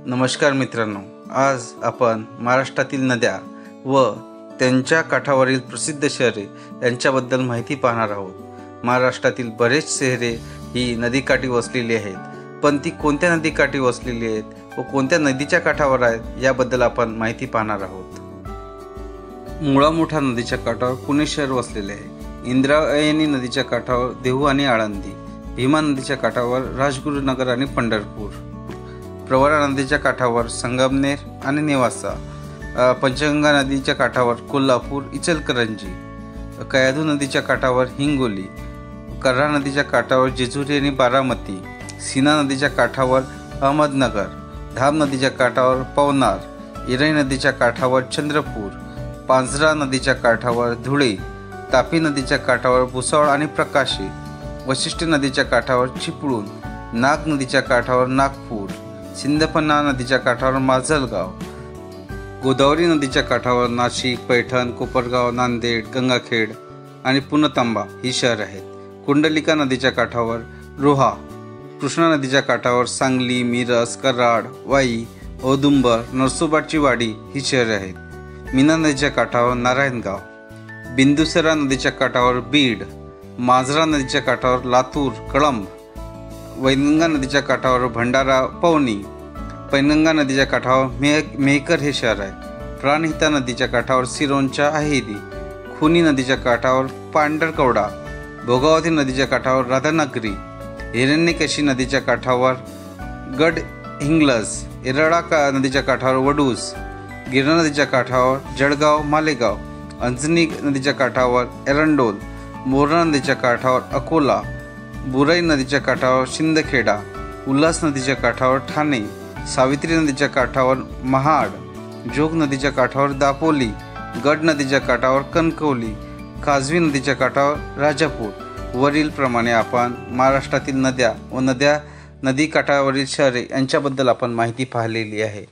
नमस्कार मित्रांनो, आज आपण महाराष्ट्रातील नद्या व त्यांच्या काठावरील प्रसिद्ध शहरे यांच्याबद्दल माहिती पाहणार आहोत। महाराष्ट्रातील बरेच शहरे ही नदीकाठी वसलेली आहेत, पण ती कोणत्या नदीकाठी वसलेली आहेत व कोणत्या नदीच्या काठावर आहेत याबद्दल आपण माहिती पाहणार आहोत। मुळा मुठा नदीच्या काठावर पुणे शहर वसलेले आहे। इंद्रायणी नदीच्या काठावर देहू आणि आळंदी, भीमा नदीच्या काठावर राजगुरुनगर आणि पंढरपूर, प्रवरा नदीच्या काठावर संगमनेर आणि नेवासा, पंचगंगा नदीच्या काठावर कोल्हापूर इचलकरंजी, कयाधू नदीच्या काठावर हिंगोली, कर्हा नदीच्या काठावर जेजुरी आणि बारामती, सीना नदीच्या काठावर अहमदनगर, धाम नदीच्या काठावर पवनार, इराई नदीच्या काठावर चंद्रपूर, पांझरा नदीच्या काठावर धुळे, तापी नदीच्या काठावर भुसावळ आणि प्रकाशी, वशिष्ठी नदीच्या काठावर चिपळूण, नाग नदीच्या काठावर नागपूर, सिंदफणा नदीच्या काठावर माजलगाव, गोदावरी नदीच्या काठावर नाशिक, पैठण, कोपरगाव, नांदेड, गंगाखेड आणि पुणतांबा ही शहर आहेत। कुंडलिका नदीच्या काठावर रोहा, कृष्णा नदीच्या काठावर सांगली, मिरज, कराड, वाई, औदुंबर, नरसोबाची वाडी ही शहरे आहेत। मीना नदीच्या काठावर नारायणगाव, बिंदुसरा नदीच्या काठावर बीड, मांजरा नदीच्या काठावर लातूर, कळंब, वैनगंगा नदीच्या काठावर भंडारा, पवनी, पैनगंगा नदीच्या काठावर मेहकर हे शहर आहे। प्राणहिता नदीच्या काठावर सिरोंचा अहेरी, खुनी नदीच्या काठावर पांढरकवडा, भोगावती नदीच्या काठावर राधानगरी, हिरण्यकेशी नदीच्या काठावर गड हिंग्लज, येरळा नदीच्या काठावर वडूज, गिरणा नदीच्या काठावर जळगाव, मालेगाव, अंजनी नदीच्या काठावर एरंडोल, मोरणा नदीच्या काठावर अकोला, बुराई नदीच्या काठावर शिंदखेडा, उल्हास नदीच्या काठावर ठाणे, सावित्री नदीच्या काठावर महाड, जोग नदीच्या काठावर दापोली, गड नदीच्या काठावर कणकवली, काजवी नदीच्या काठावर राजापूर। वरील प्रमाणे आपण महाराष्ट्रातील नद्या व नदी काठावरील शहरे यांच्याबद्दल आपण माहिती पाहिलेली आहे।